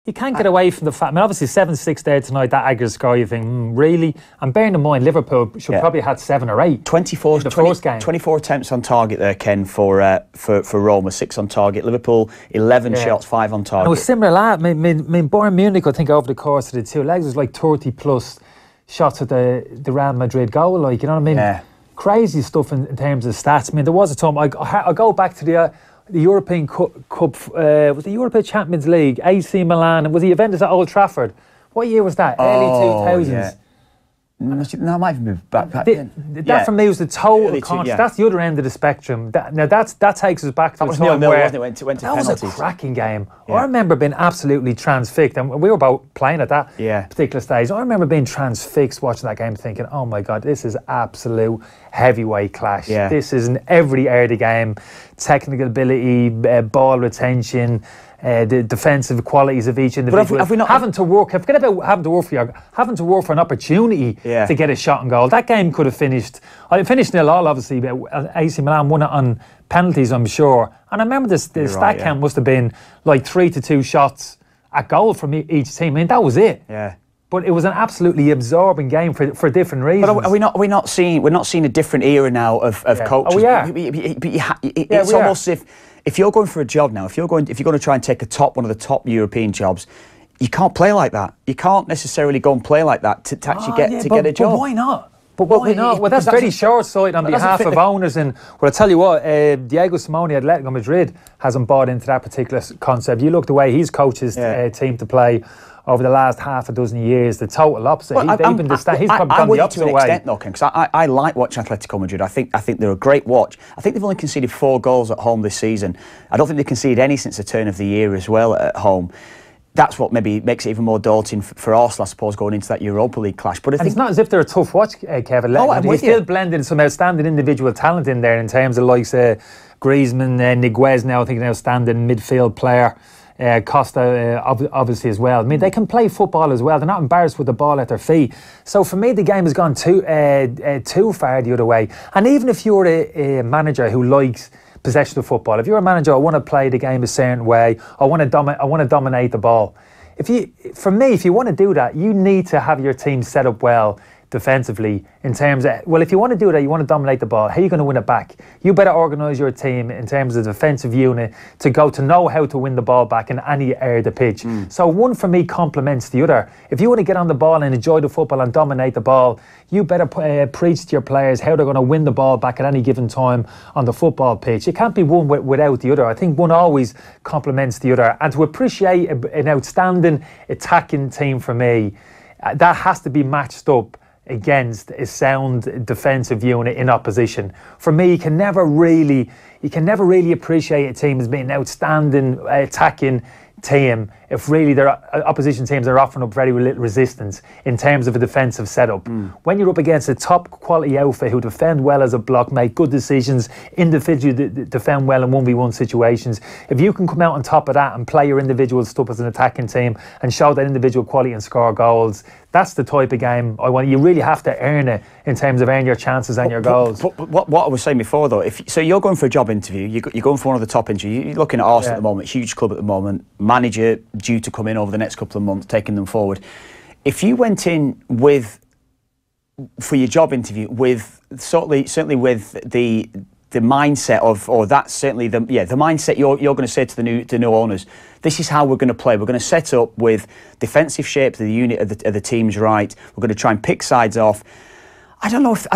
You can't get away from the fact. I mean, obviously 7-6 there tonight. That aggregate score, you think, really? And bearing in mind, Liverpool should probably have had 7 or 8. 24 attempts on target there, Ken, for Roma, 6 on target. Liverpool 11 shots, 5 on target. And it was similar. I mean, Bayern Munich, I think, over the course of the 2 legs was like 30 plus shots at the Real Madrid goal. Like, you know what I mean? Yeah. Crazy stuff in terms of stats. I mean, there was a time I go back to the European Cup, was the European Champions League, AC Milan, and was the Juventus at Old Trafford? What year was that? Early 2000s? Yeah. No, it might have been back then. That for me was the total contrast. That's the other end of the spectrum. That takes us back to the time where wasn't it? Went to that penalties. was a cracking game. Yeah. I remember being absolutely transfixed, and we were both playing at that particular stage. I remember being transfixed watching that game, thinking, "Oh my God, this is absolute heavyweight clash. Yeah. This is in every area of the game: technical ability, ball retention." The defensive qualities of each individual. Have we not having to work? Forget about having to work for an opportunity to get a shot on goal. That game could have finished. It finished 0-0, obviously. But AC Milan won it on penalties, I'm sure. And I remember the stat count must have been like 3-2 shots at goal from each team. I mean, that was it. Yeah. But it was an absolutely absorbing game for different reasons. But we're not seeing a different era now of coaches. Oh, we are. It's almost as if you're going for a job now, if you're going to try and take one of the top European jobs, you can't play like that. You can't necessarily go and play like that to actually get a job. But why not? Why not? Well, that's very short-sighted on behalf of owners. And well, I tell you what, Diego Simeone, Atletico Madrid, hasn't bought into that particular concept. You look the way he's coached his team to play over the last half a dozen years, the total opposite. He's probably gone the opposite way. Extent, though, because I like watching Atletico Madrid. I think they're a great watch. I think they've only conceded 4 goals at home this season. I don't think they've conceded any since the turn of the year as well at home. That's what maybe makes it even more daunting for Arsenal, I suppose, going into that Europa League clash. But it's not as if they're a tough watch, Kevin. They're still blending some outstanding individual talent in there in terms of like Griezmann, Niguez now, I think an outstanding midfield player. Costa obviously as well. I mean, they can play football as well. They're not embarrassed with the ball at their feet. So for me, the game has gone too far the other way. And even if you're a manager who likes possession of football, if you're a manager, I want to play the game a certain way. I want to dominate the ball. If you want to do that, you need to have your team set up well defensively in terms of, well, if you want to do that, you want to dominate the ball, how are you going to win it back? You better organise your team in terms of the defensive unit to know how to win the ball back in any area of the pitch. So one for me complements the other. If you want to get on the ball and enjoy the football and dominate the ball, you better preach to your players how they're going to win the ball back at any given time on the football pitch. It can't be one without the other. I think one always complements the other. And to appreciate an outstanding attacking team for me, that has to be matched up against a sound defensive unit in opposition. For me, you can never really appreciate a team as being an outstanding attacking team if really their opposition teams are offering up very little resistance in terms of a defensive setup. When you're up against a top quality outfit who defend well as a block, make good decisions, individually defend well in 1v1 situations, if you can come out on top of that and play your individual stuff as an attacking team and show that individual quality and score goals, that's the type of game I want. You really have to earn it in terms of earning your chances and your goals. But what I was saying before, though, so you're going for a job interview, you're going for one of the top interviews, you're looking at Arsenal at the moment, huge club at the moment, manager due to come in over the next couple of months, taking them forward. If you went in for your job interview with certainly with the mindset of, or that's certainly the mindset you're going to say to the new owners, this is how we're going to play. We're going to set up with defensive shape, the unit of the team's right. We're going to try and pick sides off. I don't know if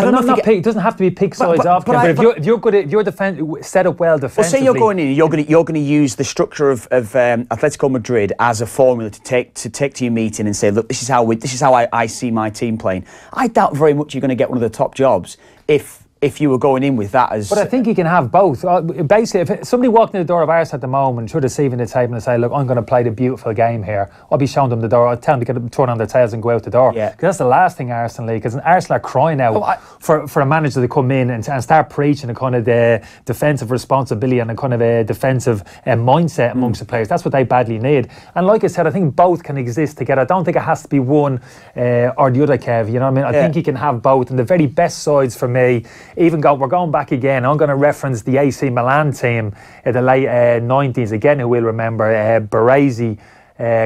it doesn't have to be pick sides off. But if you're good, if you're set up well defensively. Well, say you're going in, you're going to use the structure of Atletico Madrid as a formula to take to your meeting and say, look, this is how I see my team playing. I doubt very much you're going to get one of the top jobs if you were going in with that as... But I think you can have both. Basically, if somebody walked in the door of Arsenal at the moment, should receiving the table and say, look, I'm going to play the beautiful game here, I'll be showing them the door. I'll tell them to turn on their tails and go out the door. Because that's the last thing Arsenal need. Because Arsenal are crying out for a manager to come in and start preaching a kind of the defensive responsibility and a kind of a defensive mindset amongst the players. That's what they badly need. And like I said, I think both can exist together. I don't think it has to be one or the other, Kev. You know what I mean? I think you can have both. And the very best sides for me, we're going back again. I'm going to reference the AC Milan team in the late 90s again, who we'll remember. Baresi,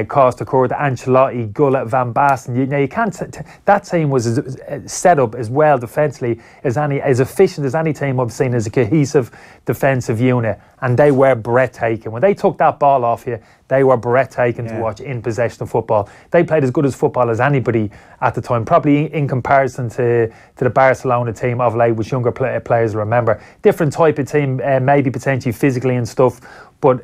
Costa Curta, Ancelotti, Gullit, Van Basten. You can't. That team was set up as well defensively as efficient as any team I've seen, as a cohesive defensive unit, and they were breathtaking. When they took that ball off you, they were breathtaking to watch in possession of football. They played as good as football as anybody at the time, probably in comparison to the Barcelona team of late, which younger players remember. Different type of team, maybe potentially physically and stuff, but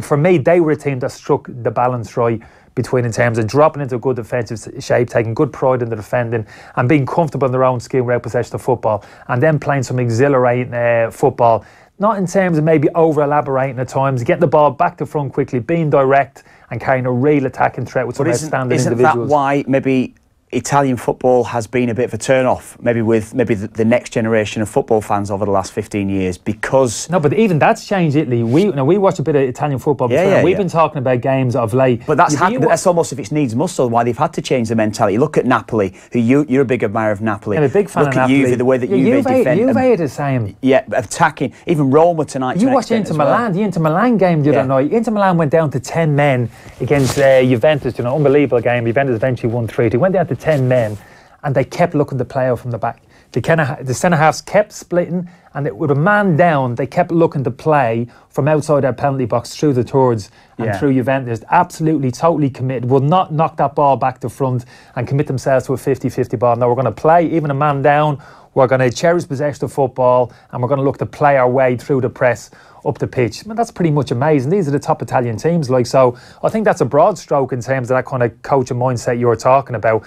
for me, they were a team that struck the balance right between, in terms of dropping into a good defensive shape, taking good pride in the defending, and being comfortable in their own skin without possession of football, and then playing some exhilarating football. Not in terms of maybe over-elaborating at times, getting the ball back to front quickly, being direct and carrying a real attacking threat with some outstanding individuals. Isn't that why maybe Italian football has been a bit of a turn-off, maybe with the next generation of football fans over the last 15 years, because... No, but even that's changed Italy. We watch a bit of Italian football before. We've been talking about games of late. But that's almost if it's needs must, why they've had to change the mentality. Look at Napoli, who you're a big admirer of Napoli. I'm a big fan of Napoli. Look at Juve, the way that Juve defend. Juve are the same. Yeah, attacking. Even Roma tonight. You watched Inter Milan. The Inter Milan game the other night. Inter Milan went down to 10 men against Juventus. Unbelievable game. Juventus eventually won 3-2. They went down to 10 men. And they kept looking to play out from the back. The centre-halves kept splitting, and with a man down, they kept looking to play from outside their penalty box through the thirds and through Juventus. Absolutely, totally committed. Will not knock that ball back to front and commit themselves to a 50-50 ball. Now, we're going to play, even a man down, we're going to cherish possession of football, and we're going to look to play our way through the press up the pitch. I mean, that's pretty much amazing. These are the top Italian teams. So I think that's a broad stroke in terms of that kind of coaching mindset you're talking about.